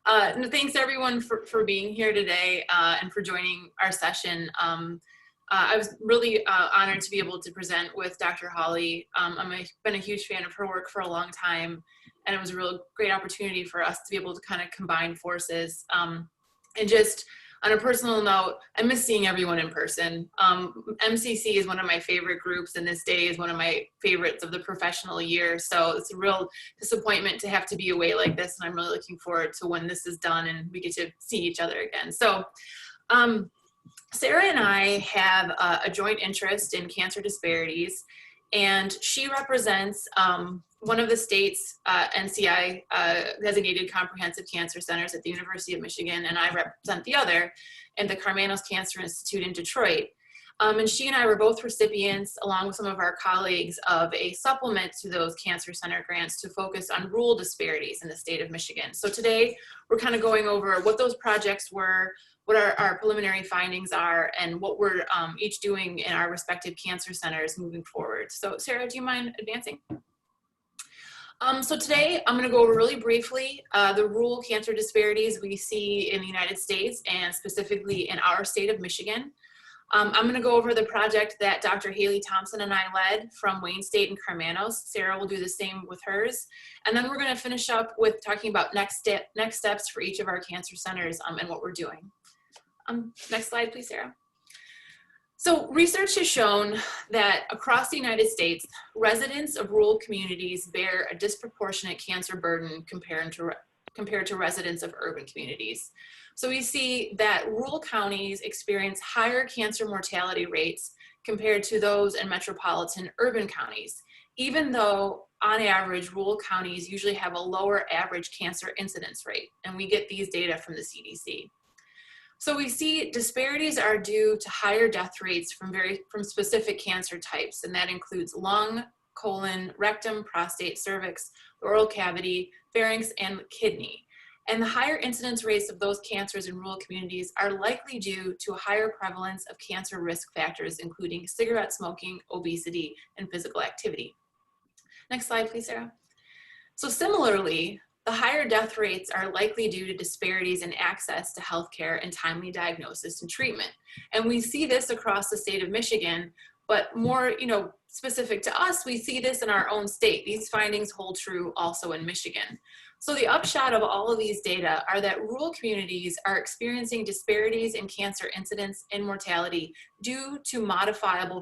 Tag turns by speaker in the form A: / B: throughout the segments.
A: No, thanks everyone for being here today and for joining our session. I was really honored to be able to present with Dr. Hawley. Been a huge fan of her work for a long time, and it was a real great opportunity for us to be able to kind of combine forces. And just on a personal note, I miss seeing everyone in person. MCC is one of my favorite groups, and this day is one of my favorites of the professional year. So it's a real disappointment to have to be away like this, and I'm really looking forward to when this is done and we get to see each other again. So Sarah and I have a joint interest in cancer disparities, and she represents one of the state's NCI designated comprehensive cancer centers at the University of Michigan, and I represent the other in the Karmanos Cancer Institute in Detroit. And she and I were both recipients, along with some of our colleagues, of a supplement to those cancer center grants to focus on rural disparities in the state of Michigan. So today we're kind of going over what those projects were, what our preliminary findings are, and what we're each doing in our respective cancer centers moving forward. So Sarah, do you mind advancing? So today I'm going to go over really briefly the rural cancer disparities we see in the United States and specifically in our state of Michigan. I'm going to go over the project that Dr. Hawley Thompson and I led from Wayne State and Karmanos. Sarah will do the same with hers. And then we're going to finish up with talking about next steps for each of our cancer centers and what we're doing. Next slide, please, Sarah. So research has shown that across the United States, residents of rural communities bear a disproportionate cancer burden compared to residents of urban communities. So we see that rural counties experience higher cancer mortality rates compared to those in metropolitan urban counties, even though on average, rural counties usually have a lower average cancer incidence rate, and we get these data from the CDC. So we see disparities are due to higher death rates from specific cancer types, and that includes lung, colon, rectum, prostate, cervix, oral cavity, pharynx, and kidney. And the higher incidence rates of those cancers in rural communities are likely due to a higher prevalence of cancer risk factors, including cigarette smoking, obesity, and physical activity. Next slide, please, Sarah. So similarly, the higher death rates are likely due to disparities in access to healthcare and timely diagnosis and treatment. And we see this across the state of Michigan, but more, specific to us, we see this in our own state. These findings hold true also in Michigan. So the upshot of all of these data are that rural communities are experiencing disparities in cancer incidence and mortality due to modifiable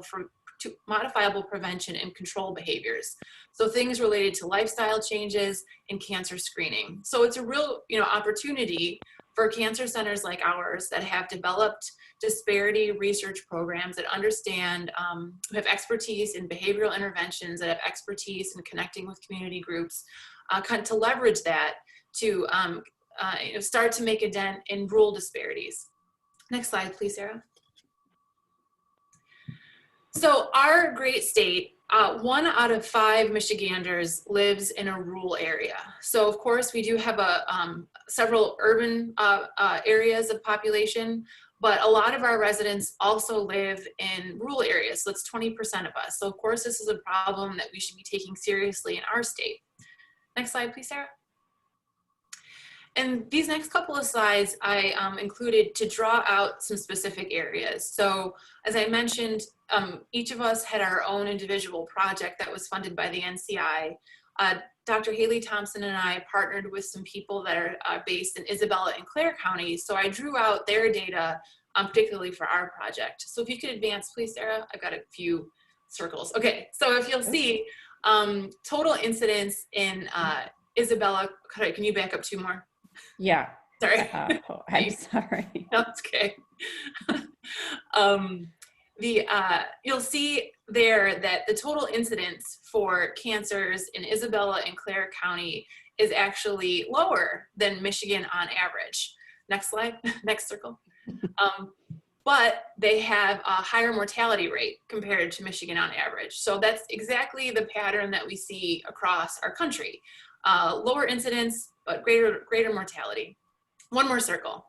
A: prevention and control behaviors. So things related to lifestyle changes and cancer screening. So it's a real opportunity for cancer centers like ours that have developed disparity research programs that understand, who have expertise in behavioral interventions, that have expertise in connecting with community groups, to leverage that to start to make a dent in rural disparities. Next slide, please, Sarah. So our great state, 1 out of 5 Michiganders lives in a rural area. So of course we do have several urban areas of population, but a lot of our residents also live in rural areas. So it's 20% of us. So of course this is a problem that we should be taking seriously in our state. Next slide, please, Sarah. And these next couple of slides I included to draw out some specific areas. So as I mentioned, each of us had our own individual project that was funded by the NCI. Dr. Hawley Thompson and I partnered with some people that are based in Isabella and Clare counties. So I drew out their data particularly for our project. So if you could advance, please, Sarah. I've got a few circles. Okay, so if you'll see, total incidence in Isabella, can you back up 2 more?
B: Yeah.
A: Sorry.
B: I'm sorry.
A: No, it's okay. You'll see there that the total incidence for cancers in Isabella and Clare County is actually lower than Michigan on average. Next slide, next circle. But they have a higher mortality rate compared to Michigan on average. So that's exactly the pattern that we see across our country. Lower incidence, but greater mortality. 1 more circle.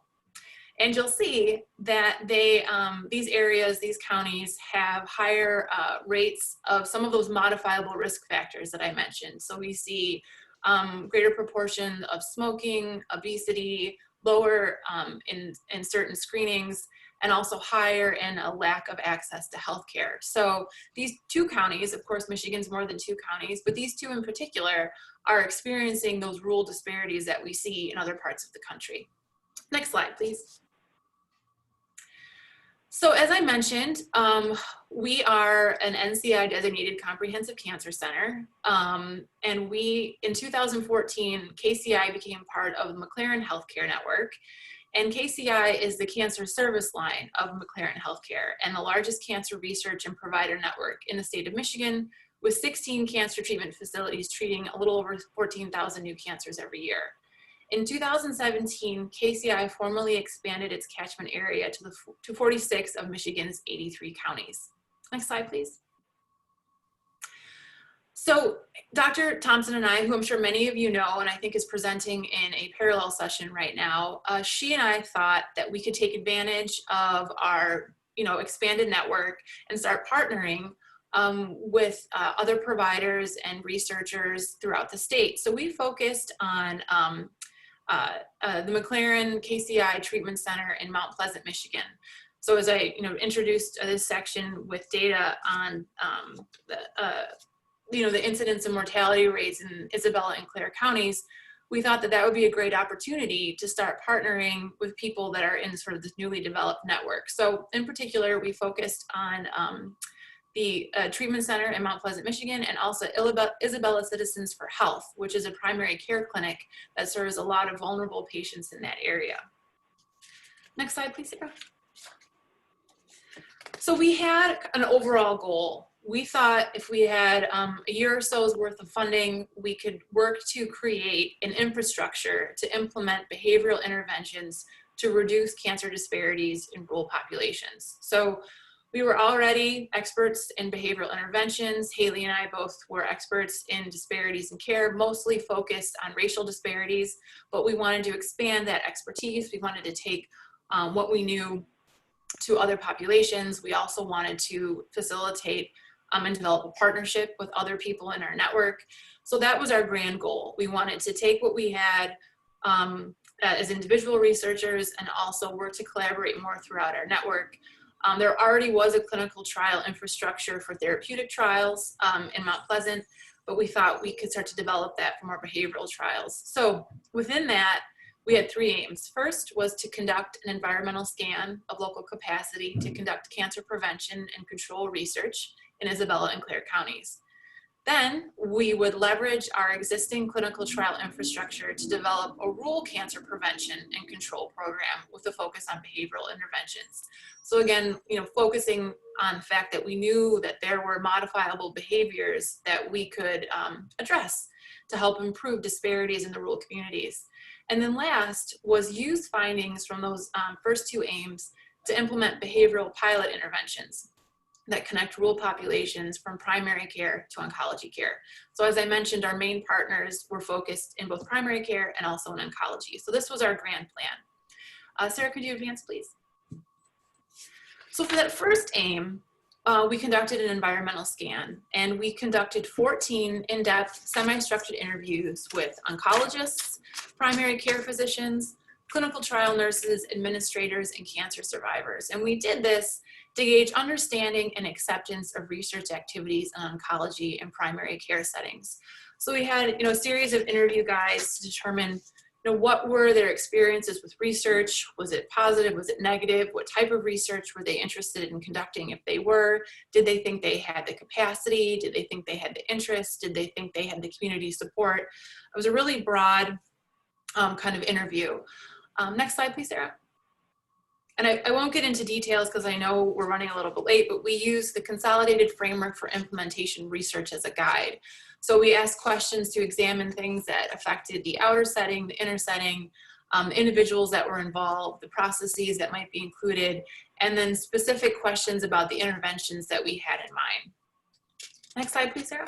A: And you'll see that these areas, these counties have higher rates of some of those modifiable risk factors that I mentioned. So we see greater proportion of smoking, obesity, lower in certain screenings, and also higher in a lack of access to healthcare. So these two counties, of course, Michigan's more than two counties, but these two in particular are experiencing those rural disparities that we see in other parts of the country. Next slide, please. So as I mentioned, we are an NCI designated comprehensive cancer center. And in 2014, KCI became part of the McLaren Healthcare Network. And KCI is the cancer service line of McLaren Healthcare and the largest cancer research and provider network in the state of Michigan, with 16 cancer treatment facilities treating a little over 14,000 new cancers every year. In 2017, KCI formally expanded its catchment area to 46 of Michigan's 83 counties. Next slide, please. So Dr. Thompson and I, who I'm sure many of you know, and I think is presenting in a parallel session right now, she and I thought that we could take advantage of our expanded network and start partnering with other providers and researchers throughout the state. So we focused on the McLaren KCI Treatment Center in Mount Pleasant, Michigan. So as I introduced this section with data on the incidence and mortality rates in Isabella and Clare counties, we thought that that would be a great opportunity to start partnering with people that are in sort of this newly developed network. So in particular, we focused on the treatment center in Mount Pleasant, Michigan, and also Isabella Citizens for Health, which is a primary care clinic that serves a lot of vulnerable patients in that area. Next slide, please, Sarah. So we had an overall goal. We thought if we had a year or so's worth of funding, we could work to create an infrastructure to implement behavioral interventions to reduce cancer disparities in rural populations. So we were already experts in behavioral interventions. Haley and I both were experts in disparities in care, mostly focused on racial disparities, but we wanted to expand that expertise. We wanted to take what we knew to other populations. We also wanted to facilitate and develop a partnership with other people in our network. So that was our grand goal. We wanted to take what we had as individual researchers and also work to collaborate more throughout our network. There already was a clinical trial infrastructure for therapeutic trials in Mount Pleasant, but we thought we could start to develop that for more behavioral trials. So within that, we had three aims. First was to conduct an environmental scan of local capacity to conduct cancer prevention and control research in Isabella and Clare counties. Then we would leverage our existing clinical trial infrastructure to develop a rural cancer prevention and control program with a focus on behavioral interventions. So again, focusing on the fact that we knew that there were modifiable behaviors that we could address to help improve disparities in the rural communities. And then last was use findings from those first two aims to implement behavioral pilot interventions that connect rural populations from primary care to oncology care. So as I mentioned, our main partners were focused in both primary care and also in oncology. So this was our grand plan. Sarah, could you advance, please? So for that first aim, we conducted an environmental scan, and we conducted 14 in-depth semi-structured interviews with oncologists, primary care physicians, clinical trial nurses, administrators, and cancer survivors. And we did this to gauge understanding and acceptance of research activities in oncology and primary care settings. So we had a series of interview guides to determine what were their experiences with research. Was it positive? Was it negative? What type of research were they interested in conducting? If they were, did they think they had the capacity? Did they think they had the interest? Did they think they had the community support? It was a really broad kind of interview. Next slide, please, Sarah. And I won't get into details because I know we're running a little bit late, but we use the Consolidated Framework for Implementation Research as a guide. So we asked questions to examine things that affected the outer setting, the inner setting, individuals that were involved, the processes that might be included, and then specific questions about the interventions that we had in mind. Next slide, please, Sarah.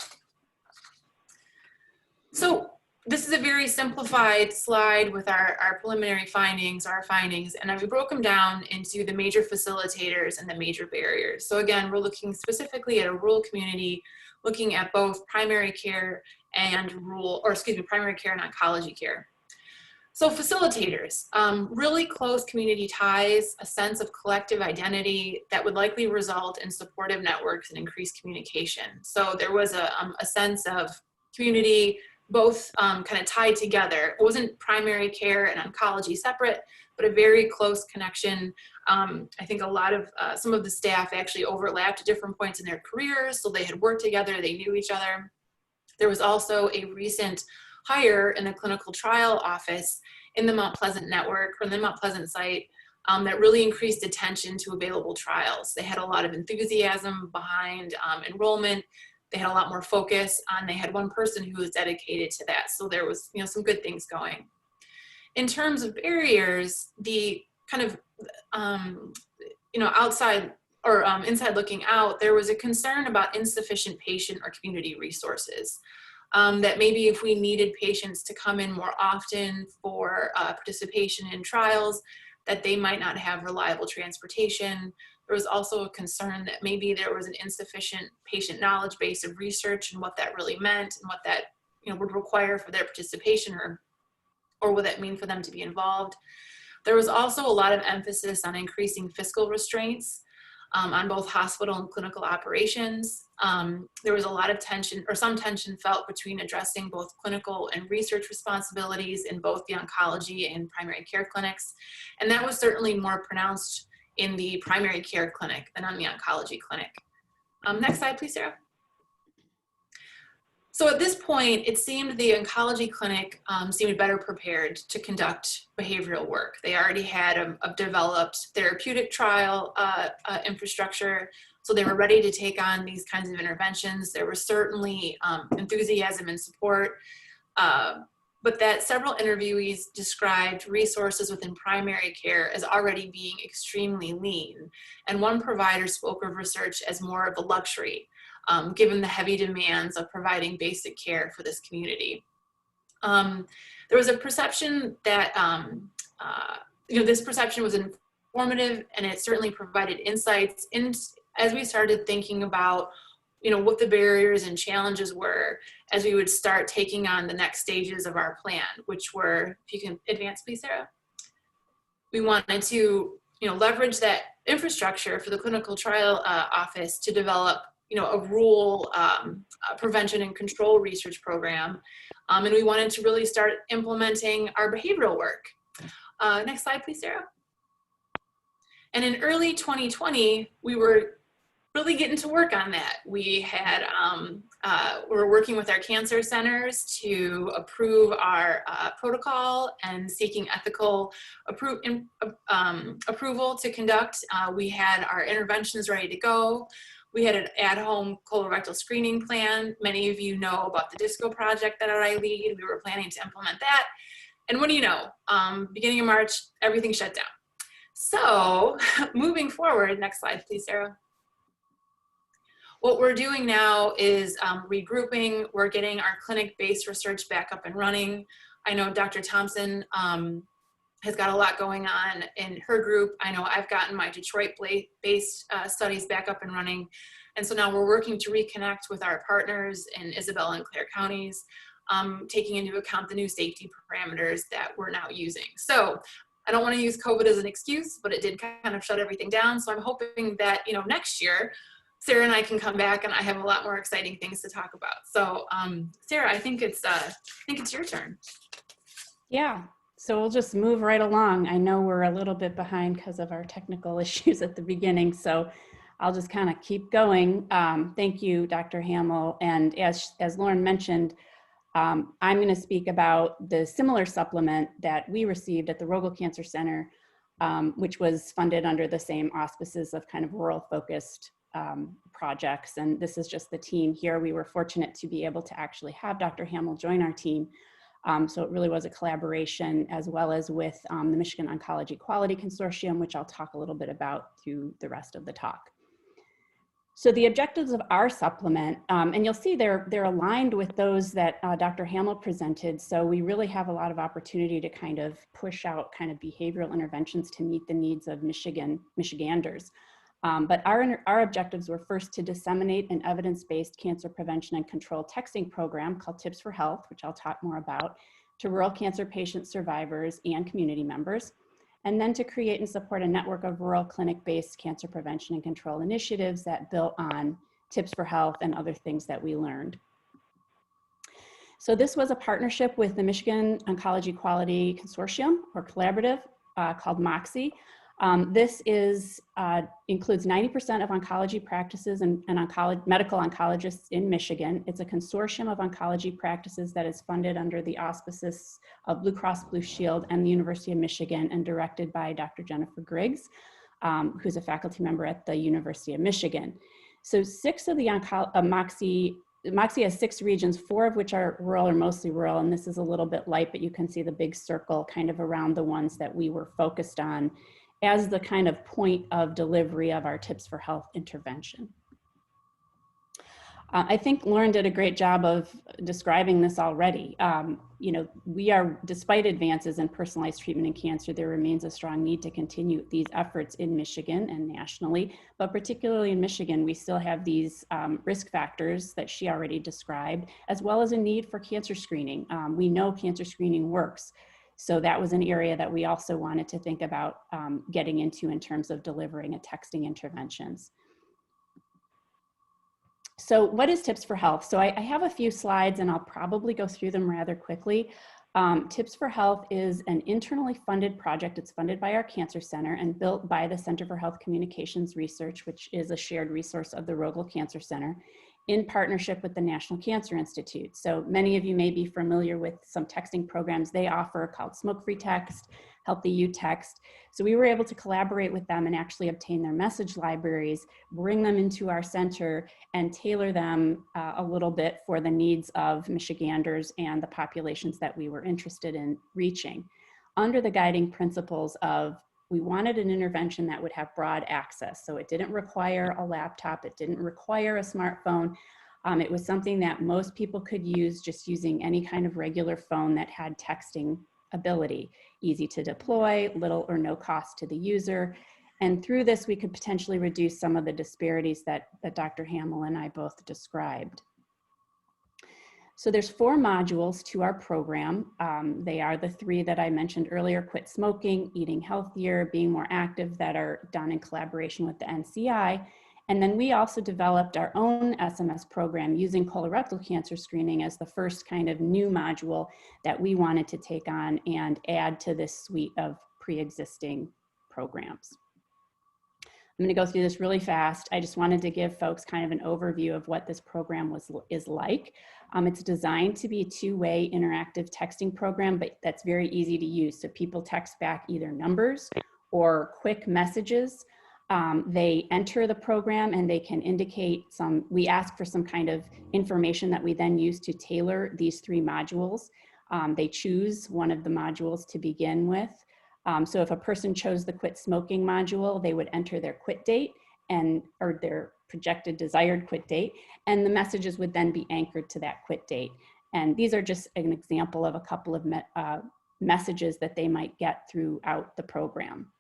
A: So this is a very simplified slide with our preliminary findings, and we broke them down into the major facilitators and the major barriers. So again, we're looking specifically at a rural community looking at both primary care and primary care and oncology care. So facilitators, really close community ties, a sense of collective identity that would likely result in supportive networks and increased communication. So there was a sense of community, both kind of tied together. It wasn't primary care and oncology separate, but a very close connection. I think a lot of, some of the staff actually overlapped at different points in their careers, so they had worked together, they knew each other. There was also a recent hire in the clinical trial office in the Mount Pleasant network, or the Mount Pleasant site, that really increased attention to available trials. They had a lot of enthusiasm behind enrollment. They had a lot more focus on, they had one person who was dedicated to that. So there was, some good things going. In terms of barriers, the kind of, outside or inside looking out, there was a concern about insufficient patient or community resources. That maybe if we needed patients to come in more often for participation in trials, that they might not have reliable transportation. There was also a concern that maybe there was an insufficient patient knowledge base of research and what that really meant and what that would require for their participation, or what that mean for them to be involved. There was also a lot of emphasis on increasing fiscal restraints on both hospital and clinical operations. There was a lot of tension, or some tension felt, between addressing both clinical and research responsibilities in both the oncology and primary care clinics. And that was certainly more pronounced in the primary care clinic than on the oncology clinic. Next slide, please, Sarah. So at this point, it seemed the oncology clinic seemed better prepared to conduct behavioral work. They already had a developed therapeutic trial infrastructure, so they were ready to take on these kinds of interventions. There was certainly enthusiasm and support, but that several interviewees described resources within primary care as already being extremely lean. And one provider spoke of research as more of a luxury, given the heavy demands of providing basic care for this community. There was a perception that, this perception was informative, and it certainly provided insights as we started thinking about, what the barriers and challenges were as we would start taking on the next stages of our plan, which were, if you can advance please, Sarah. We wanted to, leverage that infrastructure for the clinical trial office to develop a rural prevention and control research program. And we wanted to really start implementing our behavioral work. Next slide, please, Sarah. And in early 2020, we were really getting to work on that. We had, we were working with our cancer centers to approve our protocol and seeking ethical approval to conduct. We had our interventions ready to go. We had an at-home colorectal screening plan. Many of you know about the DISCO project that I lead. We were planning to implement that. And what do you know? Beginning of March, everything shut down. So moving forward, next slide, please, Sarah. What we're doing now is regrouping. We're getting our clinic-based research back up and running. I know Dr. Thompson has got a lot going on in her group. I know I've gotten my Detroit-based studies back up and running. And so now we're working to reconnect with our partners in Isabella and Clare counties, taking into account the new safety parameters that we're now using. So I don't want to use COVID as an excuse, but it did kind of shut everything down. So I'm hoping that, next year, Sarah and I can come back and I have a lot more exciting things to talk about. So Sarah, I think it's your turn.
B: Yeah. So we'll just move right along. I know we're a little bit behind because of our technical issues at the beginning, so I'll just kind of keep going. Thank you, Dr. Hamel. And as Lauren mentioned, I'm going to speak about the similar supplement that we received at the Rogel Cancer Center, which was funded under the same auspices of kind of rural-focused projects. And this is just the team here. We were fortunate to be able to actually have Dr. Hamel join our team. So it really was a collaboration, as well as with the Michigan Oncology Quality Consortium, which I'll talk a little bit about through the rest of the talk. So the objectives of our supplement, and you'll see they're aligned with those that Dr. Hamel presented. So we really have a lot of opportunity to kind of push out kind of behavioral interventions to meet the needs of Michiganders. But our objectives were first to disseminate an evidence-based cancer prevention and control texting program called Tips for Health, which I'll talk more about, to rural cancer patient survivors and community members, and then to create and support a network of rural clinic-based cancer prevention and control initiatives that built on Tips for Health and other things that we learned. So this was a partnership with the Michigan Oncology Quality Consortium, or collaborative, called MOXIE. This includes 90% of oncology practices and medical oncologists in Michigan. It's a consortium of oncology practices that is funded under the auspices of Blue Cross Blue Shield and the University of Michigan, and directed by Dr. Jennifer Griggs, who's a faculty member at the University of Michigan. So 6 of the MOXIE has 6 regions, 4 of which are rural or mostly rural, and this is a little bit light, but you can see the big circle kind of around the ones that we were focused on as the kind of point of delivery of our Tips for Health intervention. I think Lauren did a great job of describing this already. You know, despite advances in personalized treatment in cancer, there remains a strong need to continue these efforts in Michigan and nationally, but particularly in Michigan, we still have these risk factors that she already described, as well as a need for cancer screening. We know cancer screening works. So that was an area that we also wanted to think about getting into in terms of delivering a texting interventions. So what is Tips for Health? So I have a few slides and I'll probably go through them rather quickly. Tips for Health is an internally funded project. It's funded by our Cancer Center and built by the Center for Health Communications Research, which is a shared resource of the Rogel Cancer Center, in partnership with the National Cancer Institute. So many of you may be familiar with some texting programs they offer called Smoke-Free Text, Healthy You Text. So we were able to collaborate with them and actually obtain their message libraries, bring them into our center, and tailor them a little bit for the needs of Michiganders and the populations that we were interested in reaching, under the guiding principles of we wanted an intervention that would have broad access. So it didn't require a laptop, it didn't require a smartphone. It was something that most people could use just using any kind of regular phone that had texting ability, easy to deploy, little or no cost to the user. And through this, we could potentially reduce some of the disparities that Dr. Hamel and I both described. So there's 4 modules to our program. They are the 3 that I mentioned earlier: quit smoking, eating healthier, being more active, that are done in collaboration with the NCI. And then we also developed our own SMS program using colorectal cancer screening as the first kind of new module that we wanted to take on and add to this suite of pre-existing programs. I'm going to go through this really fast. I just wanted to give folks kind of an overview of what this program is like. It's designed to be a 2-way interactive texting program, but that's very easy to use. So people text back either numbers or quick messages. They enter the program and they can indicate we ask for some kind of information that we then use to tailor these 3 modules. They choose one of the modules to begin with. So if a person chose the quit smoking module, they would enter their quit date or their projected desired quit date, and the messages would then be anchored to that quit date. And these are just an example of a couple of messages that they might get throughout the program.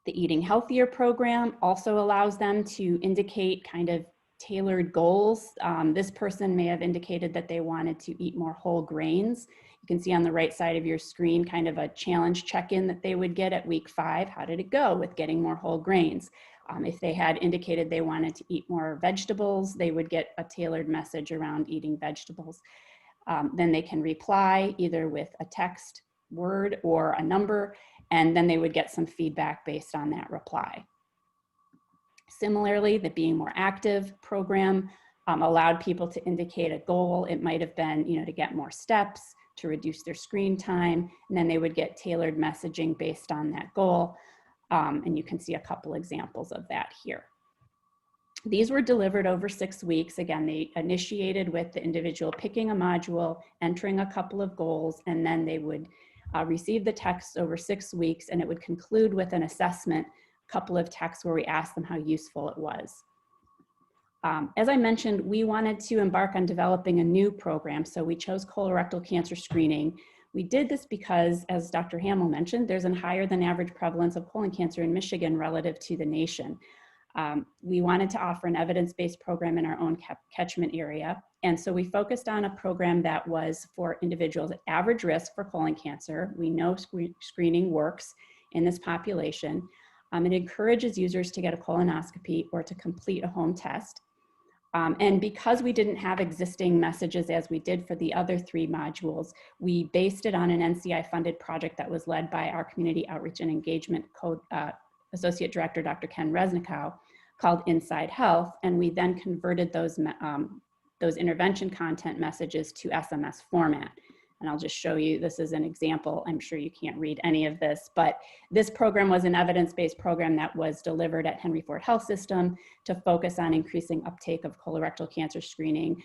B: The Eating Healthier program also allows them to indicate kind of tailored goals. This person may have indicated that they wanted to eat more whole grains. You can see on the right side of your screen kind of a challenge check-in that they would get at week 5. How did it go with getting more whole grains? If they had indicated they wanted to eat more vegetables, they would get a tailored message around eating vegetables. Then they can reply either with a text, word, or a number, and then they would get some feedback based on that reply. Similarly, the Being More Active program allowed people to indicate a goal. It might have been, to get more steps, to reduce their screen time, and then they would get tailored messaging based on that goal. And you can see a couple examples of that here. These were delivered over 6 weeks. Again, they initiated with the individual picking a module, entering a couple of goals, and then they would receive the text over 6 weeks, and it would conclude with an assessment, a couple of texts where we asked them how useful it was. As I mentioned, we wanted to embark on developing a new program, so we chose colorectal cancer screening. We did this because, as Dr. Hamel mentioned, there's a higher than average prevalence of colon cancer in Michigan relative to the nation. We wanted to offer an evidence-based program in our own catchment area. And so we focused on a program that was for individuals at average risk for colon cancer. We know screening works in this population. It encourages users to get a colonoscopy or to complete a home test. And because we didn't have existing messages as we did for the other 3 modules, we based it on an NCI-funded project that was led by our Community Outreach and Engagement Associate Director, Dr. Ken Resnikow, called Inside Health, and we then converted those intervention content messages to SMS format. And I'll just show you, this is an example. I'm sure you can't read any of this, but this program was an evidence-based program that was delivered at Henry Ford Health System to focus on increasing uptake of colorectal cancer screening,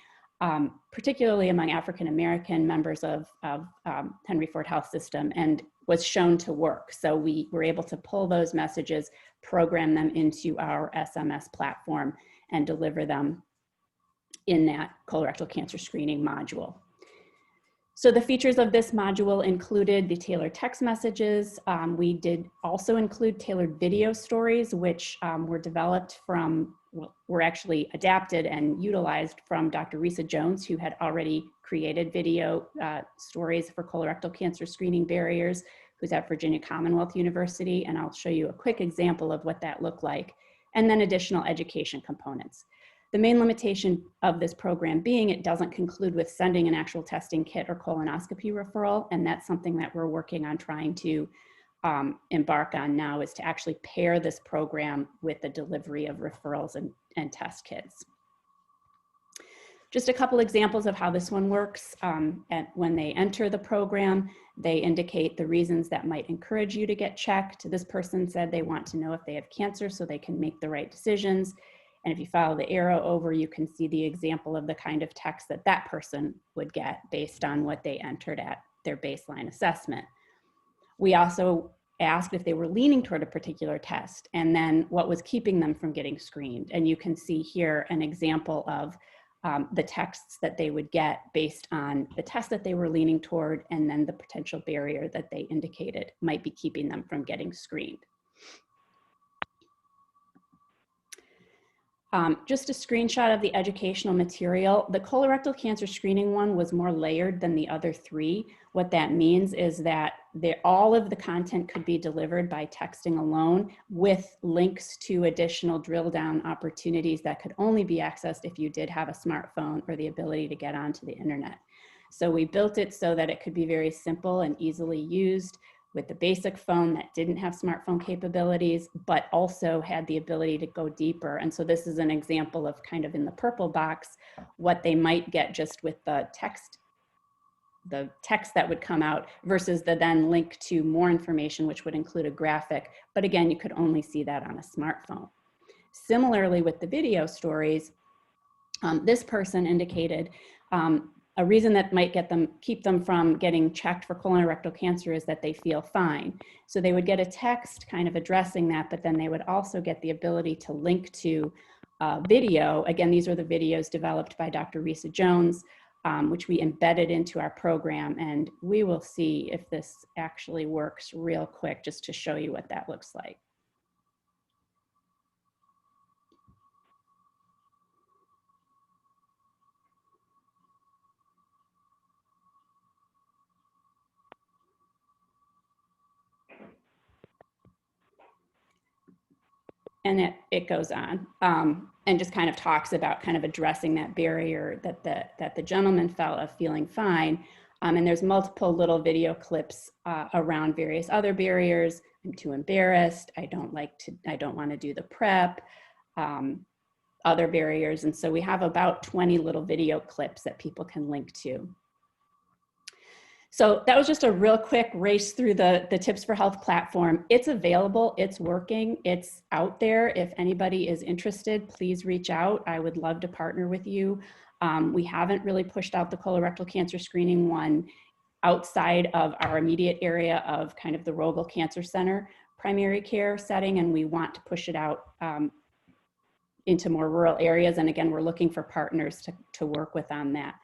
B: particularly among African-American members of Henry Ford Health System, and was shown to work. So we were able to pull those messages, program them into our SMS platform, and deliver them in that colorectal cancer screening module. So the features of this module included the tailored text messages. We did also include tailored video stories, which were developed from, were actually adapted and utilized from Dr. Risa Jones, who had already created video stories for colorectal cancer screening barriers, who's at Virginia Commonwealth University. And I'll show you a quick example of what that looked like, and then additional education components. The main limitation of this program being it doesn't conclude with sending an actual testing kit or colonoscopy referral, and that's something that we're working on trying to embark on now, is to actually pair this program with the delivery of referrals and test kits. Just a couple examples of how this one works. When they enter the program, they indicate the reasons that might encourage you to get checked. This person said they want to know if they have cancer so they can make the right decisions. And if you follow the arrow over, you can see the example of the kind of text that that person would get based on what they entered at their baseline assessment. We also asked if they were leaning toward a particular test, and then what was keeping them from getting screened. And you can see here an example of the texts that they would get based on the test that they were leaning toward, and then the potential barrier that they indicated might be keeping them from getting screened. Just a screenshot of the educational material. The colorectal cancer screening one was more layered than the other 3. What that means is that all of the content could be delivered by texting alone, with links to additional drill down opportunities that could only be accessed if you did have a smartphone or the ability to get onto the internet. So we built it so that it could be very simple and easily used with the basic phone that didn't have smartphone capabilities, but also had the ability to go deeper. And so this is an example of, kind of in the purple box, what they might get just with the text that would come out versus the then link to more information, which would include a graphic. But again, you could only see that on a smartphone. Similarly with the video stories, this person indicated a reason that might keep them from getting checked for colorectal cancer is that they feel fine. So they would get a text kind of addressing that, but then they would also get the ability to link to video. Again, these are the videos developed by Dr. Risa Jones, which we embedded into our program. And we will see if this actually works real quick, just to show you what that looks like. And it goes on and just kind of talks about kind of addressing that barrier that the gentleman felt of feeling fine. And there's multiple little video clips around various other barriers. I'm too embarrassed. I don't want to do the prep, other barriers. And so we have about 20 little video clips that people can link to. So that was just a real quick race through the Tips for Health platform. It's available, it's working, it's out there. If anybody is interested, please reach out. I would love to partner with you. We haven't really pushed out the colorectal cancer screening one outside of our immediate area of kind of the Rogel Cancer Center primary care setting, and we want to push it out into more rural areas. And again, we're looking for partners to work with on that.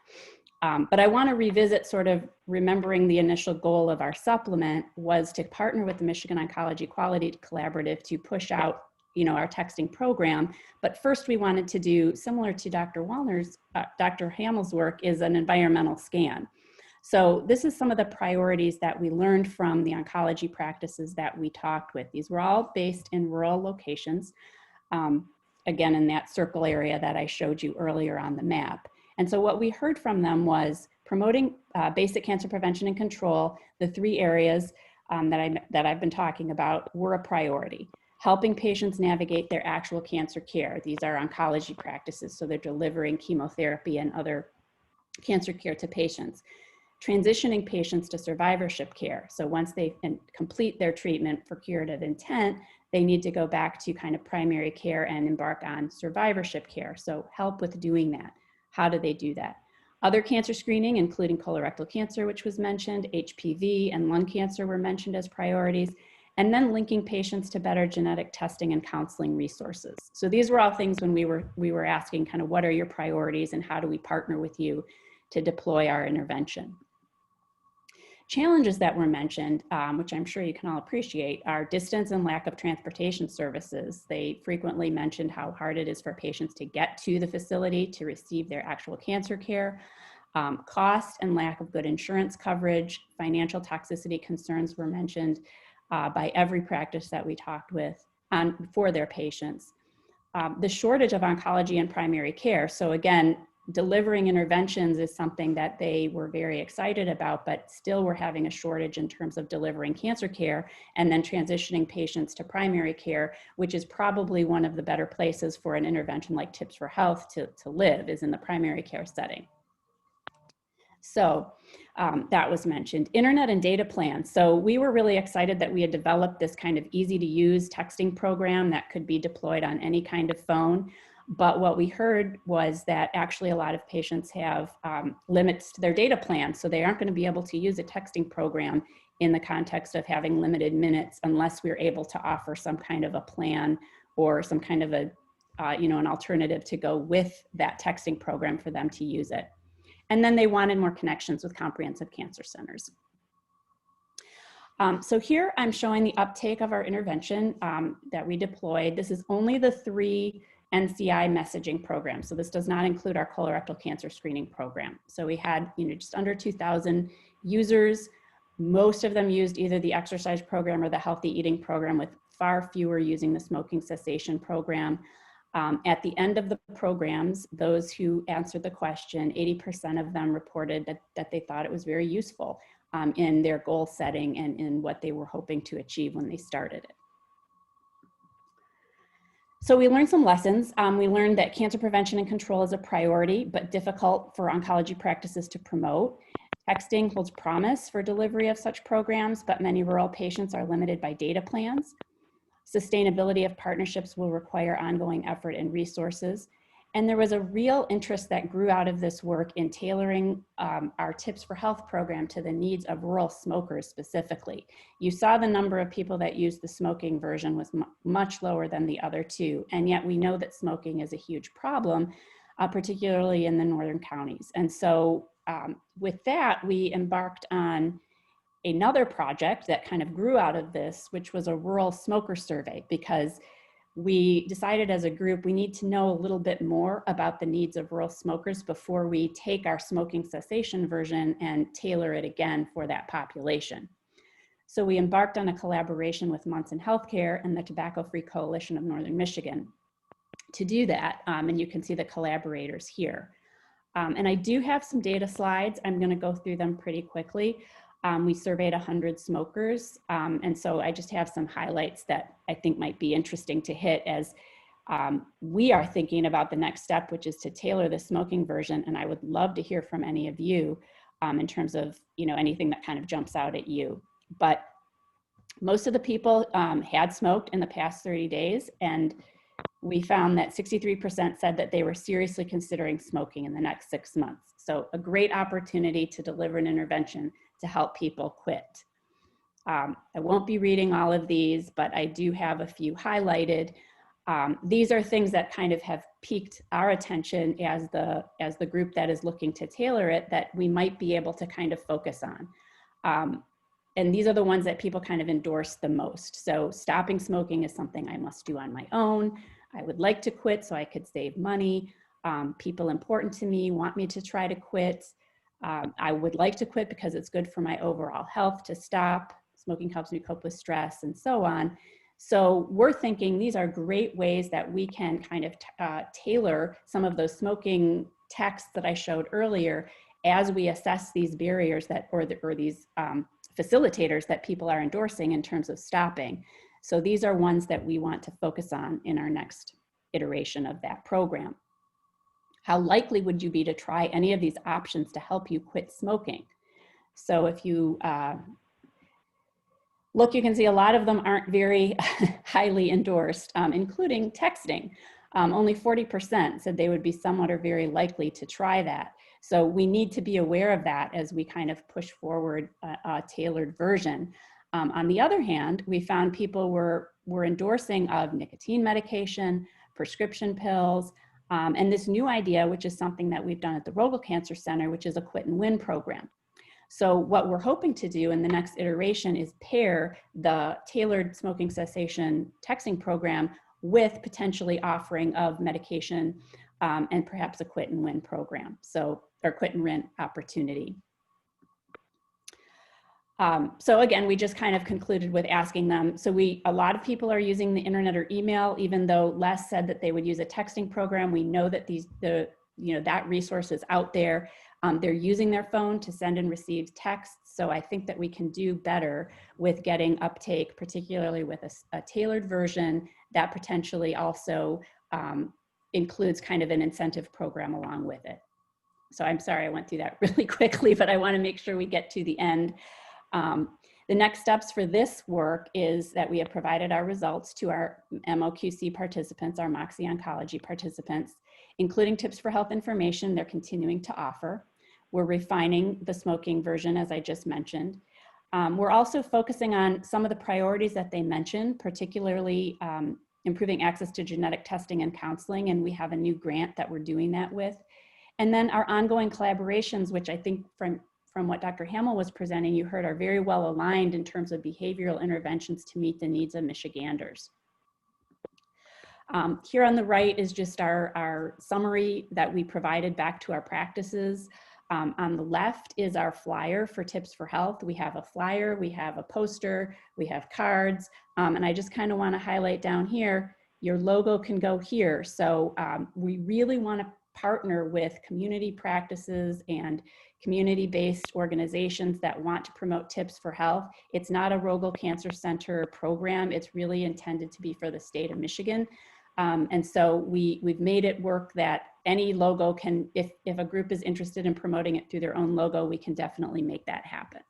B: But I want to revisit sort of remembering the initial goal of our supplement was to partner with the Michigan Oncology Quality Collaborative to push out, our texting program. But first we wanted to do, similar to Dr. Hamel's work, is an environmental scan. So this is some of the priorities that we learned from the oncology practices that we talked with. These were all based in rural locations, again, in that circle area that I showed you earlier on the map. And so what we heard from them was promoting basic cancer prevention and control. The three areas that I've been talking about were a priority. Helping patients navigate their actual cancer care. These are oncology practices, so they're delivering chemotherapy and other cancer care to patients. Transitioning patients to survivorship care. So once they complete their treatment for curative intent, they need to go back to kind of primary care and embark on survivorship care. So help with doing that. How do they do that? Other cancer screening, including colorectal cancer, which was mentioned, HPV and lung cancer were mentioned as priorities, and then linking patients to better genetic testing and counseling resources. So these were all things when we were asking kind of what are your priorities and how do we partner with you to deploy our intervention. Challenges that were mentioned, which I'm sure you can all appreciate, are distance and lack of transportation services. They frequently mentioned how hard it is for patients to get to the facility to receive their actual cancer care. Cost and lack of good insurance coverage, financial toxicity concerns were mentioned by every practice that we talked with for their patients. The shortage of oncology and primary care. So again, delivering interventions is something that they were very excited about, but still we're having a shortage in terms of delivering cancer care and then transitioning patients to primary care, which is probably one of the better places for an intervention like Tips for Health to live, is in the primary care setting. So that was mentioned. Internet and data plans. So we were really excited that we had developed this kind of easy to use texting program that could be deployed on any kind of phone. But what we heard was that actually a lot of patients have limits to their data plan. So they aren't going to be able to use a texting program in the context of having limited minutes unless we're able to offer some kind of a plan or some kind of an alternative to go with that texting program for them to use it. And then they wanted more connections with comprehensive cancer centers. So here I'm showing the uptake of our intervention that we deployed. This is only the 3 NCI messaging programs. So this does not include our colorectal cancer screening program. So we had just under 2,000 users. Most of them used either the exercise program or the healthy eating program, with far fewer using the smoking cessation program. At the end of the programs, those who answered the question, 80% of them reported that they thought it was very useful in their goal setting and in what they were hoping to achieve when they started it. So we learned some lessons. We learned that cancer prevention and control is a priority, but difficult for oncology practices to promote. Texting holds promise for delivery of such programs, but many rural patients are limited by data plans. Sustainability of partnerships will require ongoing effort and resources. And there was a real interest that grew out of this work in tailoring our Tips for Health program to the needs of rural smokers specifically. You saw the number of people that used the smoking version was much lower than the other two. And yet we know that smoking is a huge problem, particularly in the northern counties. And so with that, we embarked on another project that kind of grew out of this, which was a rural smoker survey, because we decided as a group we need to know a little bit more about the needs of rural smokers before we take our smoking cessation version and tailor it again for that population. So we embarked on a collaboration with Munson Healthcare and the Tobacco Free Coalition of Northern Michigan to do that, and you can see the collaborators here. And I do have some data slides. I'm going to go through them pretty quickly. We surveyed 100 smokers, and so I just have some highlights that I think might be interesting to hit as we are thinking about the next step, which is to tailor the smoking version, and I would love to hear from any of you in terms of anything that kind of jumps out at you. But most of the people had smoked in the past 30 days, and we found that 63% said that they were seriously considering smoking in the next 6 months. So a great opportunity to deliver an intervention to help people quit. I won't be reading all of these, but I do have a few highlighted. These are things that kind of have piqued our attention as the group that is looking to tailor it, that we might be able to kind of focus on. And these are the ones that people kind of endorse the most. So stopping smoking is something I must do on my own. I would like to quit so I could save money. People important to me want me to try to quit. I would like to quit because it's good for my overall health to stop. Smoking helps me cope with stress and so on. So we're thinking these are great ways that we can kind of tailor some of those smoking texts that I showed earlier as we assess these barriers that, or these facilitators that people are endorsing in terms of stopping. So these are ones that we want to focus on in our next iteration of that program. How likely would you be to try any of these options to help you quit smoking? So if you look, you can see a lot of them aren't very highly endorsed, including texting. Only 40% said they would be somewhat or very likely to try that. So we need to be aware of that as we kind of push forward a tailored version. On the other hand, we found people were endorsing of nicotine medication, prescription pills, and this new idea, which is something that we've done at the Rogel Cancer Center, which is a quit and win program. So what we're hoping to do in the next iteration is pair the tailored smoking cessation texting program with potentially offering of medication and perhaps a quit and win program, so, or quit and win opportunity. So again, we just kind of concluded with asking them. So a lot of people are using the internet or email, even though Les said that they would use a texting program. We know that that resource is out there. They're using their phone to send and receive texts. So I think that we can do better with getting uptake, particularly with a tailored version that potentially also includes kind of an incentive program along with it. So I'm sorry I went through that really quickly, but I want to make sure we get to the end. The next steps for this work is that we have provided our results to our MOQC participants, our Moxie Oncology participants, including tips for health information they're continuing to offer. We're refining the smoking version, as I just mentioned. We're also focusing on some of the priorities that they mentioned, particularly improving access to genetic testing and counseling, and we have a new grant that we're doing that with. And then our ongoing collaborations, which I think from what Dr. Hamel was presenting, you heard are very well aligned in terms of behavioral interventions to meet the needs of Michiganders. Here on the right is just our summary that we provided back to our practices. On the left is our flyer for Tips for Health. We have a flyer, we have a poster, we have cards, and I just kind of want to highlight down here, your logo can go here. So we really want to partner with community practices and community-based organizations that want to promote tips for health. It's not a Rogel Cancer Center program. It's really intended to be for the state of Michigan. And so we've made it work that any logo can, if a group is interested in promoting it through their own logo, we can definitely make that happen.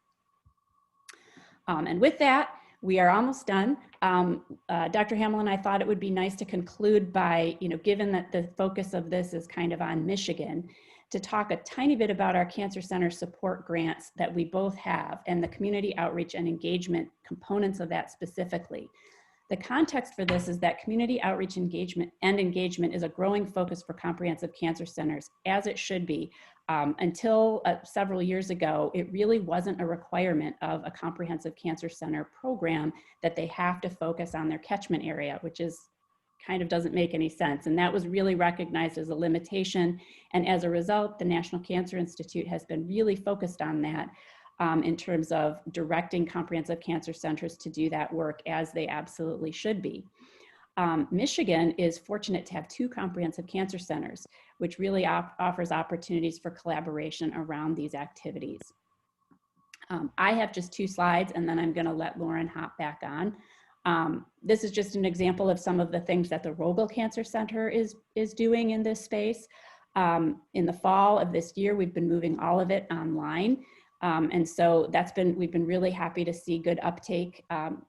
B: And with that, we are almost done. Dr. Hamel and I thought it would be nice to conclude by, given that the focus of this is kind of on Michigan, to talk a tiny bit about our Cancer Center support grants that we both have and the community outreach and engagement components of that specifically. The context for this is that community outreach engagement is a growing focus for comprehensive cancer centers, as it should be. Until several years ago, it really wasn't a requirement of a comprehensive cancer center program that they have to focus on their catchment area, which is kind of doesn't make any sense. And that was really recognized as a limitation. And as a result, the National Cancer Institute has been really focused on that in terms of directing comprehensive cancer centers to do that work as they absolutely should be. Michigan is fortunate to have 2 comprehensive cancer centers, which really offers opportunities for collaboration around these activities. I have just 2 slides, and then I'm going to let Lauren hop back on. This is just an example of some of the things that the Rogel Cancer Center is doing in this space. In the fall of this year, we've been moving all of it online. And so we've been really happy to see good uptake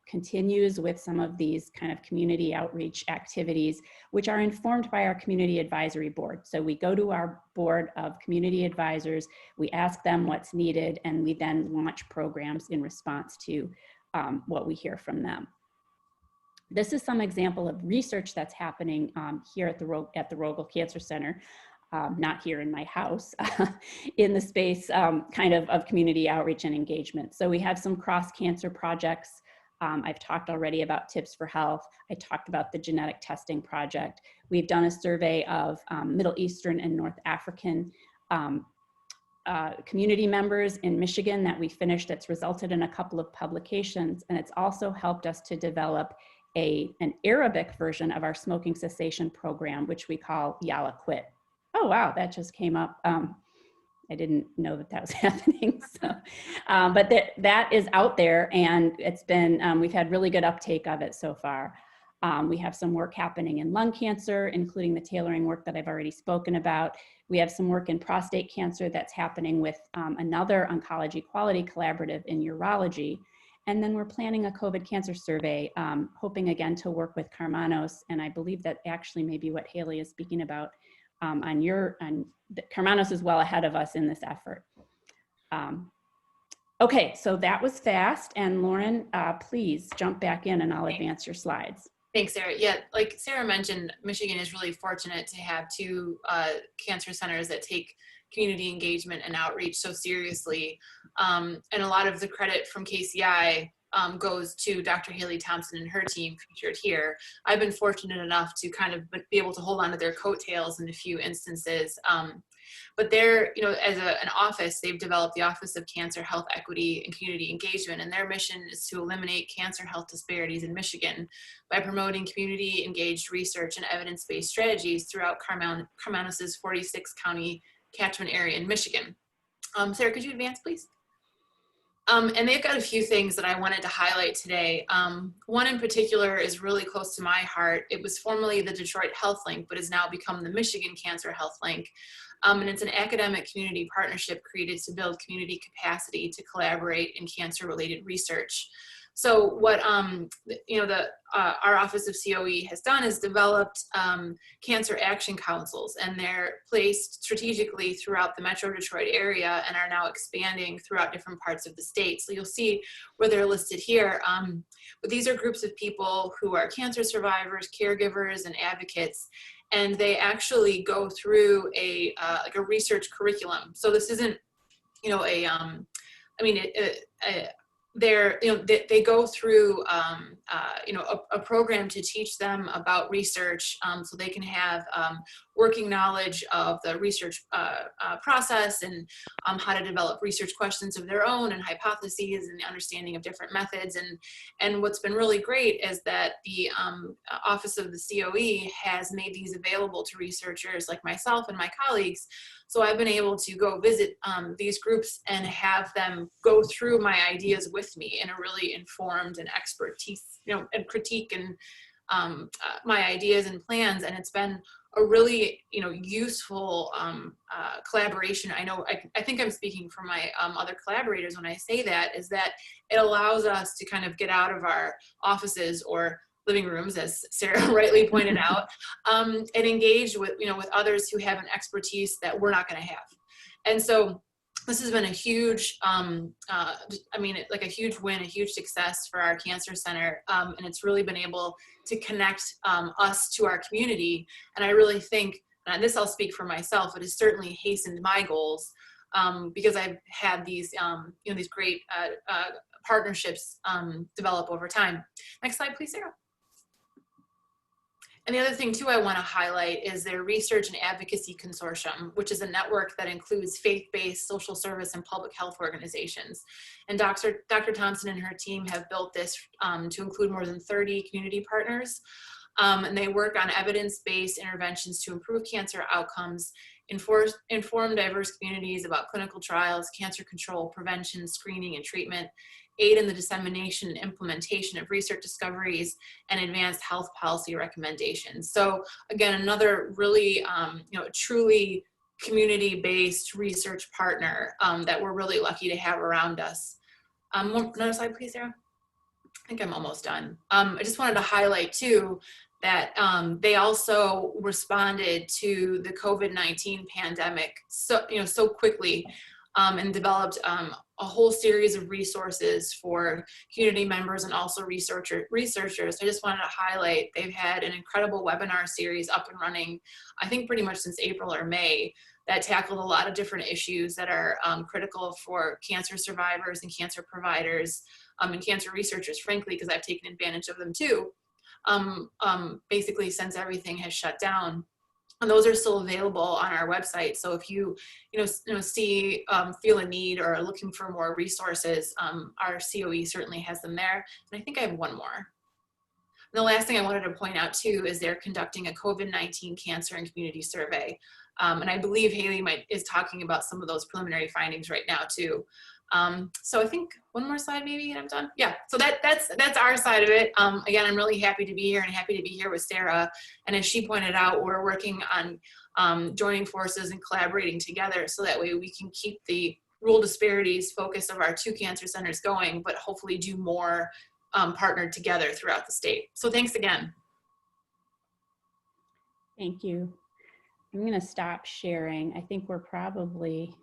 B: continues with some of these kind of community outreach activities, which are informed by our community advisory board. So we go to our board of community advisors, we ask them what's needed, and we then launch programs in response to what we hear from them. This is some example of research that's happening here at the Rogel Cancer Center, not here in my house, in the space kind of community outreach and engagement. So we have some cross-cancer projects. I've talked already about Tips for Health. I talked about the genetic testing project. We've done a survey of Middle Eastern and North African community members in Michigan that we finished that's resulted in a couple of publications. And it's also helped us to develop an Arabic version of our smoking cessation program, which we call Yalla Quit. Oh, wow, that just came up. I didn't know that was happening. So, but that is out there, and it's been, we've had really good uptake of it so far. We have some work happening in lung cancer, including the tailoring work that I've already spoken about. We have some work in prostate cancer that's happening with another oncology quality collaborative in urology. And then we're planning a COVID cancer survey, hoping again to work with Karmanos. And I believe that actually may be what Haley is speaking about Karmanos is well ahead of us in this effort. Okay, so that was fast. And Lauren, please jump back in and I'll advance your slides.
A: Thanks, Sarah. Yeah, like Sarah mentioned, Michigan is really fortunate to have two cancer centers that take community engagement and outreach so seriously. And a lot of the credit from KCI goes to Dr. Haley Thompson and her team featured here. I've been fortunate enough to kind of be able to hold on to their coattails in a few instances. But they're, as an office, they've developed the Office of Cancer Health Equity and Community Engagement, and their mission is to eliminate cancer health disparities in Michigan by promoting community engaged research and evidence-based strategies throughout Karmanos' 46 county catchment area in Michigan. Sarah, could you advance, please? And they've got a few things that I wanted to highlight today. One in particular is really close to my heart. It was formerly the Detroit Health Link, but has now become the Michigan Cancer Health Link. And it's an academic community partnership created to build community capacity to collaborate in cancer-related research. So what our Office of COE has done is developed cancer action councils, and they're placed strategically throughout the Metro Detroit area and are now expanding throughout different parts of the state. So you'll see where they're listed here. But these are groups of people who are cancer survivors, caregivers, and advocates, and they actually go through a research curriculum. So this isn't, they go through a program to teach them about research, so they can have working knowledge of the research process and how to develop research questions of their own and hypotheses and the understanding of different methods. And what's been really great is that the Office of the COE has made these available to researchers like myself and my colleagues. So I've been able to go visit these groups and have them go through my ideas with me in a really informed and expertise, and critique and my ideas and plans. And it's been a really, useful collaboration. I think I'm speaking for my other collaborators when I say that, is that it allows us to kind of get out of our offices or living rooms, as Sarah rightly pointed out, and engage with, with others who have an expertise that we're not going to have. And so this has been a huge, like a huge win, a huge success for our cancer center. And it's really been able to connect us to our community. And I really think, and this I'll speak for myself, it has certainly hastened my goals, because I've had these, these great partnerships develop over time. Next slide, please, Sarah. And the other thing too I want to highlight is their Research and Advocacy Consortium, which is a network that includes faith-based social service and public health organizations. And Dr. Thompson and her team have built this to include more than 30 community partners. And they work on evidence-based interventions to improve cancer outcomes, inform diverse communities about clinical trials, cancer control, prevention, screening, and treatment, aid in the dissemination and implementation of research discoveries, and advanced health policy recommendations. So again, another really, truly community-based research partner that we're really lucky to have around us. Another slide, please, Sarah. I think I'm almost done. I just wanted to highlight too that they also responded to the COVID-19 pandemic so quickly. and developed a whole series of resources for community members and also researchers. I just wanted to highlight, they've had an incredible webinar series up and running, I think pretty much since April or May, that tackled a lot of different issues that are critical for cancer survivors and cancer providers and cancer researchers, frankly, because I've taken advantage of them too, basically since everything has shut down. And those are still available on our website. So if you see, feel a need or are looking for more resources, our COE certainly has them there. And I think I have one more. And the last thing I wanted to point out too is they're conducting a COVID-19 cancer and community survey. And I believe Haley is talking about some of those preliminary findings right now too. So I think one more slide maybe and I'm done. Yeah, so that's our side of it. Again, I'm really happy to be here and happy to be here with Sarah. And as she pointed out, we're working on joining forces and collaborating together so that way we can keep the rural disparities focus of our 2 cancer centers going, but hopefully do more partnered together throughout the state. So thanks again.
B: Thank you. I'm going to stop sharing. I think we're probably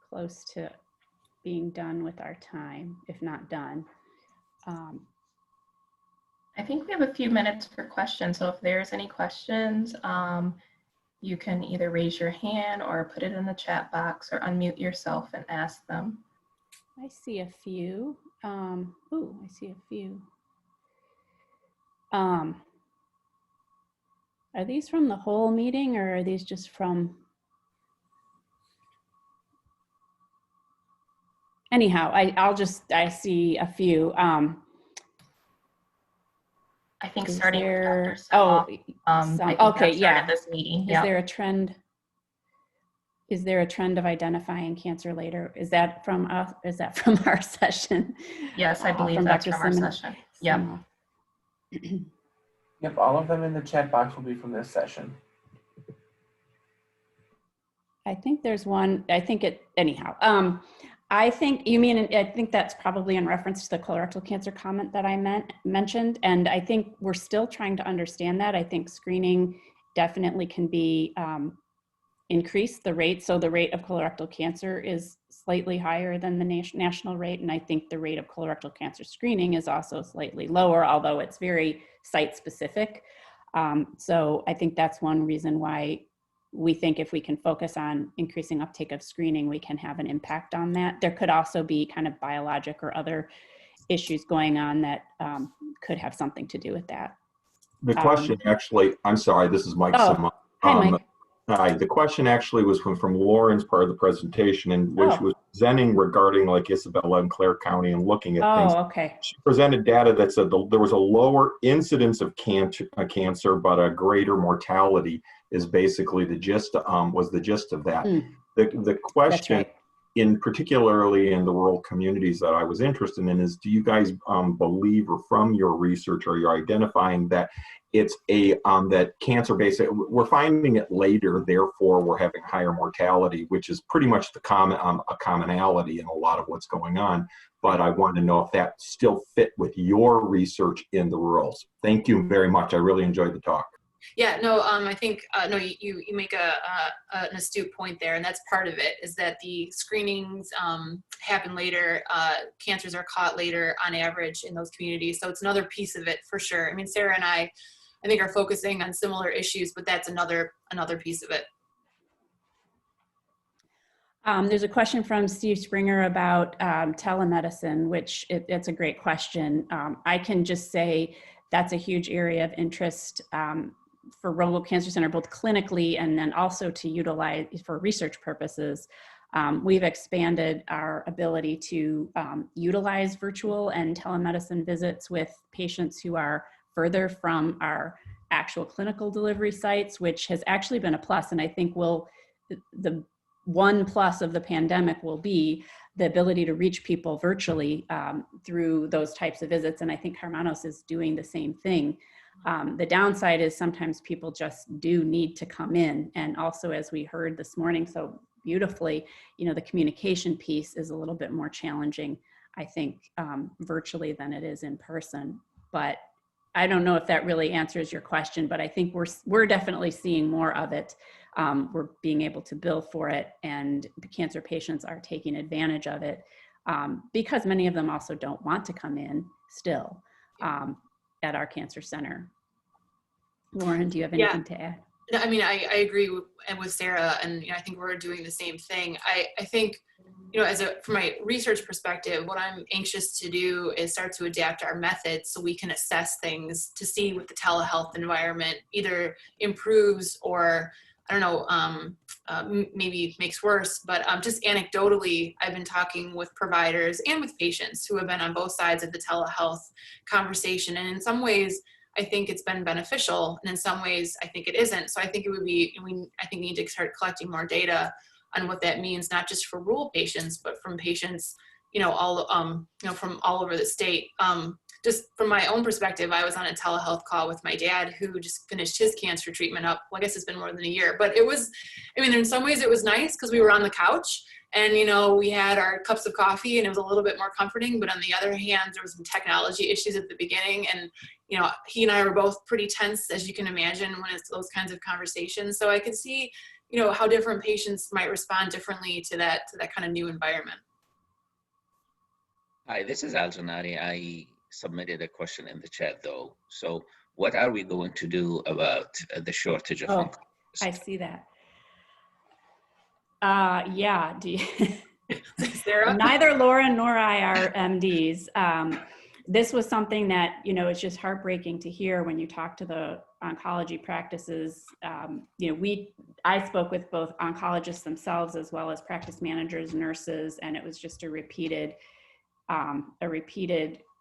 B: close to being done with our time, if not done.
C: I think we have a few minutes for questions. So if there's any questions, you can either raise your hand or put it in the chat box or unmute yourself and ask them.
B: I see a few. I see a few. Are these from the whole meeting or are these just from? Anyhow, I see a few.
C: I think starting with Dr. Simoff,
B: okay, yeah.
C: This meeting.
B: Is there a trend? Is there a trend of identifying cancer later? Is that from us? Is that from our session?
C: Yes, I believe that's from our session. Yep.
D: Yep, all of them in the chat box will be from this session.
B: I think there's one, anyhow. I think I think that's probably in reference to the colorectal cancer comment that I mentioned. And I think we're still trying to understand that. I think screening definitely can be increase the rate. So the rate of colorectal cancer is slightly higher than the national rate. And I think the rate of colorectal cancer screening is also slightly lower, although it's very site specific. So I think that's one reason why we think if we can focus on increasing uptake of screening, we can have an impact on that. There could also be kind of biologic or other issues going on that could have something to do with that.
E: The question actually, I'm sorry, this is Mike.
B: Hi, Mike.
E: Hi, the question actually was from Lauren's part of the presentation, and when she was presenting regarding like Isabella and Clare County and looking at things.
B: Okay.
E: She presented data that said there was a lower incidence of cancer, but a greater mortality is basically the gist, was the gist of that. The question, in particularly in the rural communities that I was interested in, is do you guys believe, or from your research, are you identifying that it's that cancer based, we're finding it later, therefore we're having higher mortality, which is pretty much the a commonality in a lot of what's going on. But I wanted to know if that still fit with your research in the rurals. Thank you very much. I really enjoyed the talk.
A: Yeah, no, I think, no, you make an astute point there, and that's part of it, is that the screenings happen later, cancers are caught later on average in those communities, so it's another piece of it for sure. I mean, Sarah and I think are focusing on similar issues, but that's another piece of it.
B: There's a question from Steve Springer about telemedicine, which it's a great question. I can just say that's a huge area of interest for Rogel Cancer Center, both clinically and then also to utilize for research purposes. We've expanded our ability to utilize virtual and telemedicine visits with patients who are further from our actual clinical delivery sites, which has actually been a plus. And I think the one plus of the pandemic will be the ability to reach people virtually through those types of visits. And I think Karmanos is doing the same thing. The downside is sometimes people just do need to come in. And also, as we heard this morning so beautifully, the communication piece is a little bit more challenging, I think, virtually than it is in person. But I don't know if that really answers your question, but I think we're definitely seeing more of it we're being able to bill for it, and the cancer patients are taking advantage of it because many of them also don't want to come in still at our cancer center. Lauren, do you have anything to add?
A: No, I mean, I agree with Sarah, and I think we're doing the same thing. I think, from my research perspective, what I'm anxious to do is start to adapt our methods so we can assess things to see what the telehealth environment either improves or, I don't know, maybe makes worse. But just anecdotally, I've been talking with providers and with patients who have been on both sides of the telehealth conversation, and in some ways, I think it's been beneficial, and in some ways I think it isn't. So I think we need to start collecting more data on what that means, not just for rural patients, but from patients, all from all over the state. Just from my own perspective, I was on a telehealth call with my dad who just finished his cancer treatment up. Well, I guess it's been more than a year, but it was, in some ways it was nice because we were on the couch and, we had our cups of coffee and it was a little bit more comforting. But on the other hand, there was some technology issues at the beginning, and, he and I were both pretty tense, as you can imagine, when it's those kinds of conversations. So I could see, how different patients might respond differently to that kind of new environment.
F: Hi, this is Al Janari. I submitted a question in the chat though. So what are we going to do about the shortage of oncologists?
B: I see that. Yeah,
A: Sarah?
B: Neither Laura nor I are MDs. This was something that, it's just heartbreaking to hear when you talk to the oncology practices. I spoke with both oncologists themselves as well as practice managers, nurses, and it was just a repeated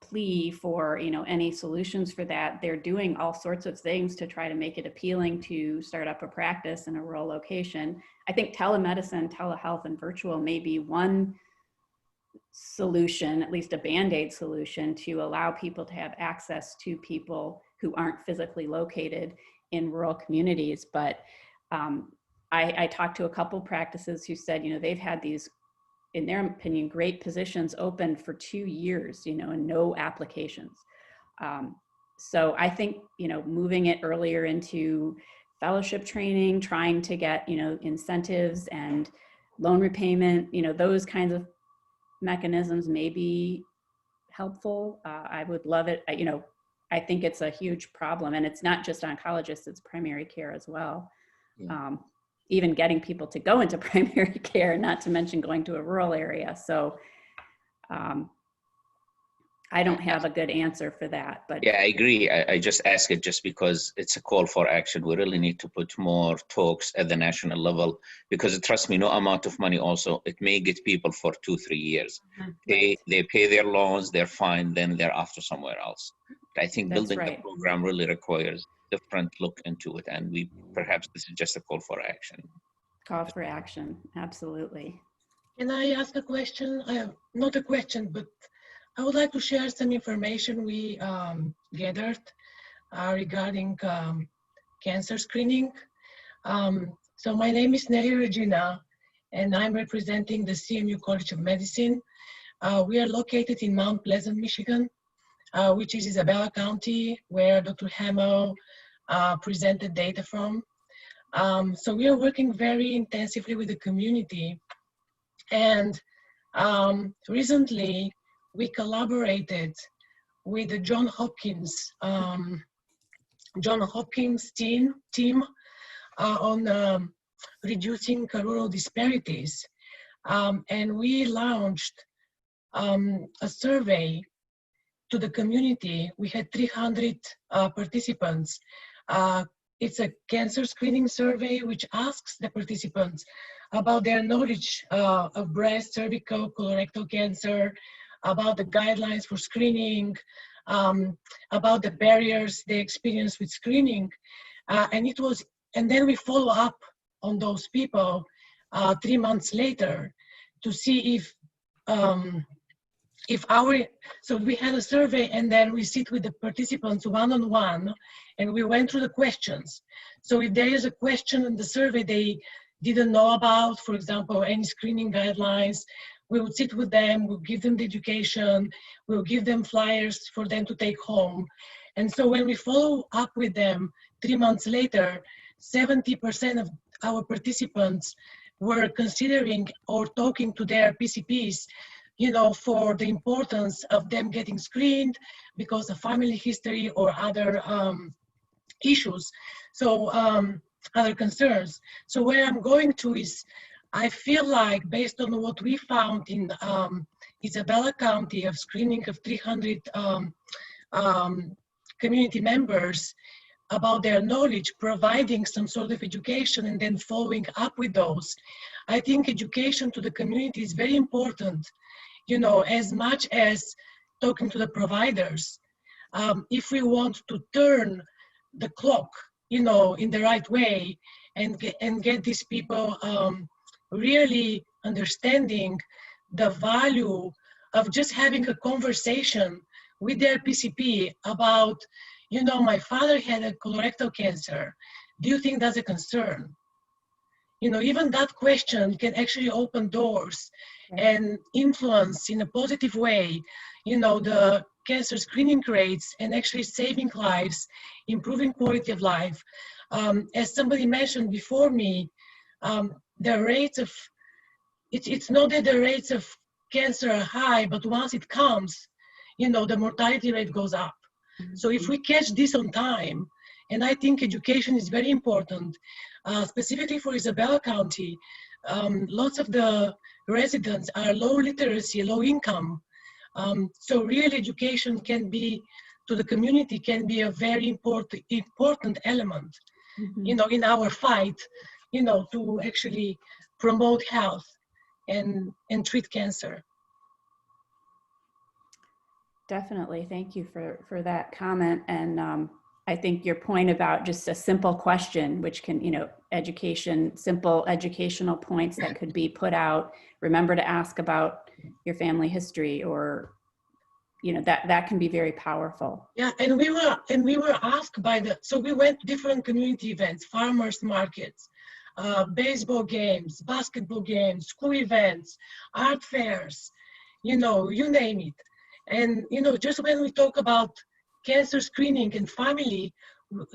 B: plea for, any solutions for that. They're doing all sorts of things to try to make it appealing to start up a practice in a rural location. I think telemedicine, telehealth, and virtual may be one solution, at least a Band-Aid solution, to allow people to have access to people who aren't physically located in rural communities. But I talked to a couple practices who said, they've had these, in their opinion, great positions open for 2 years, and no applications. So I think, moving it earlier into fellowship training, trying to get, incentives and loan repayment, those kinds of mechanisms may be helpful. I would love it. I think it's a huge problem, and it's not just oncologists, it's primary care as well. Yeah. Even getting people to go into primary care, not to mention going to a rural area. So I don't have a good answer for that. But
F: yeah, I agree. I just ask it just because it's a call for action. We really need to put more talks at the national level, because trust me, no amount of money also, it may get people for 2-3 years. They pay their loans, they're fine, then they're off to somewhere else. I think building the program really requires different look into it, and perhaps this is just a call for action.
B: Call for action, absolutely.
G: Can I ask a question? Not a question, but I would like to share some information we gathered regarding cancer screening. So my name is Nelly Regina, and I'm representing the CMU College of Medicine. We are located in Mount Pleasant, Michigan, which is Isabella County, where Dr. Hamel presented data from. So we are working very intensively with the community. And recently, we collaborated with the Johns Hopkins team on reducing rural disparities. And we launched a survey to the community. We had 300 participants. It's a cancer screening survey which asks the participants about their knowledge of breast, cervical, colorectal cancer, about the guidelines for screening, about the barriers they experience with screening. And then we follow up on those people 3 months later to see so we had a survey, and then we sit with the participants one-on-one, and we went through the questions. So if there is a question in the survey they didn't know about, for example, any screening guidelines, we would sit with them, we'll give them the education, we'll give them flyers for them to take home. And so when we follow up with them 3 months later, 70% our participants were considering or talking to their PCPs, you know, for the importance of them getting screened because of family history or other issues, so other concerns. So where I'm going to is, I feel like based on what we found in Isabella County of screening of 300 community members about their knowledge, providing some sort of education and then following up with those. I think education to the community is very important, you know, as much as talking to the providers. If we want to turn the clock, you know, in the right way and get these people really understanding the value of just having a conversation with their PCP about, you know, my father had a colorectal cancer. Do you think that's a concern? You know, even that question can actually open doors and influence in a positive way, you know, the cancer screening rates and actually saving lives, improving quality of life. As somebody mentioned before me, the rates of, it's not that the rates of cancer are high, but once it comes, you know, the mortality rate goes up. So if we catch this on time, and I think education is very important, specifically for Isabella County, lots of the residents are low literacy, low income. So real education can be, to the community, can be a very important element, you know, in our fight, you know, to actually promote health and treat cancer.
B: Definitely. Thank you for that comment. And I think your point about just a simple question, which can, you know, simple educational points that could be put out. Remember to ask about your family history, or, you know, that can be very powerful.
G: Yeah, and we were asked by so we went to different community events, farmers markets, baseball games, basketball games, school events, art fairs, you know, you name it. And, you know, just when we talk about cancer screening and family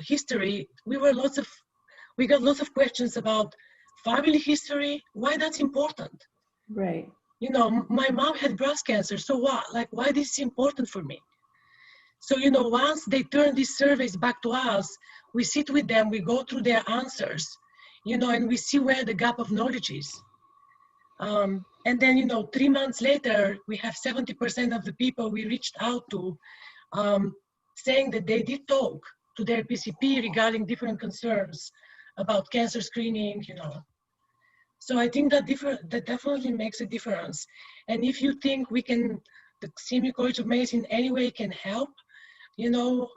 G: history, we got lots of questions about family history, why that's important.
B: Right.
G: You know, my mom had breast cancer, so what? Like, why this is important for me? So, you know, once they turn these surveys back to us, we sit with them, we go through their answers, you know, and we see where the gap of knowledge is. And then, you know, 3 months later, we have 70% of the people we reached out to saying that they did talk to their PCP regarding different concerns about cancer screening, you know. So I think that definitely makes a difference. And if you think the CMU College of Medicine in any way can help, you know,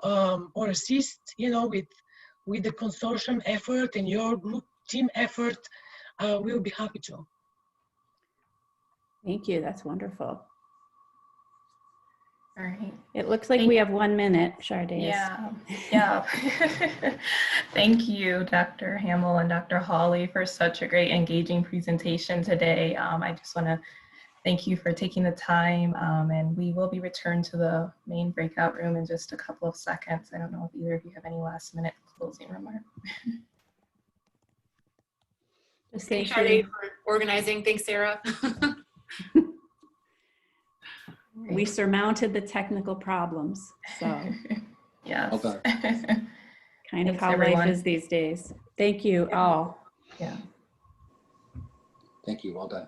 G: or assist, you know, with the consortium effort and your group team effort, we'll be happy to.
B: Thank you. That's wonderful.
C: All right.
B: It looks like we have 1 minute, Shardae.
C: Yeah. Thank you, Dr. Hamel and Dr. Hawley, for such a great engaging presentation today. I just want to thank you for taking the time, and we will be returned to the main breakout room in just a couple of seconds. I don't know if either of you have any last minute closing remarks.
A: Thanks, Shardae, for organizing. Thanks, Sarah.
B: We surmounted the technical problems, so
C: yes.
H: Okay.
B: kind of
C: Thanks,
B: how
C: everyone.
B: life is these days. Thank you all.
C: Yeah.
H: Thank you. Well done.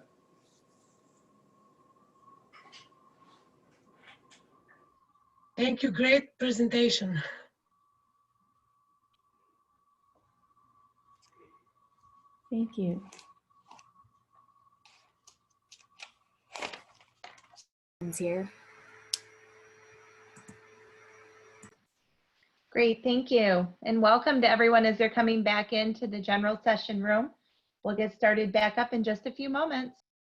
G: Thank you, great presentation.
B: Thank you.
I: Here. Great, thank you. And welcome to everyone as they're coming back into the general session room. We'll get started back up in just a few moments.